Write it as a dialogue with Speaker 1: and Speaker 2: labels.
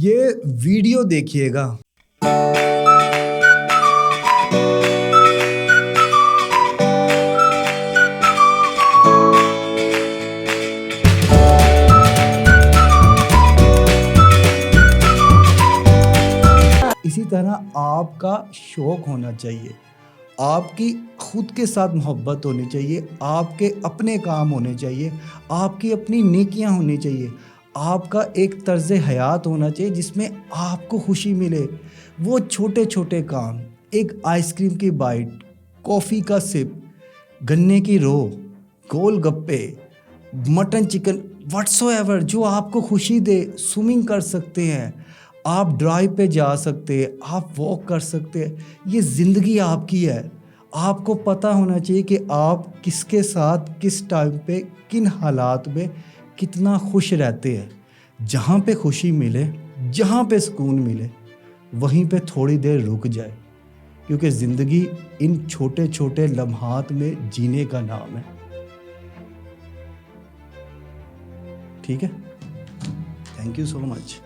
Speaker 1: ये वीडियो देखिएगा। इसी तरह आपका शौक होना चाहिए, आपकी खुद के साथ मोहब्बत होनी चाहिए, आपके अपने काम होने चाहिए, आपकी अपनी नेकियां होनी चाहिए, आपका एक तर्ज हयात होना चाहिए जिसमें आपको खुशी मिले। वो छोटे छोटे काम, एक आइसक्रीम की बाइट, कॉफ़ी का सिप, गन्ने की रो, गोल गप्पे, मटन चिकन, व्हाट्सोएवर जो आपको खुशी दे। स्विमिंग कर सकते हैं आप, ड्राइव पे जा सकते हैं आप, वॉक कर सकते हैं। ये ज़िंदगी आपकी है। आपको पता होना चाहिए कि आप किसके साथ किस टाइम पे किन हालात में कितना खुश रहते हैं। जहाँ पे खुशी मिले, जहाँ पे सुकून मिले, वहीं पे थोड़ी देर रुक जाए, क्योंकि ज़िंदगी इन छोटे छोटे लम्हात में जीने का नाम है। ठीक है, थैंक यू सो मच।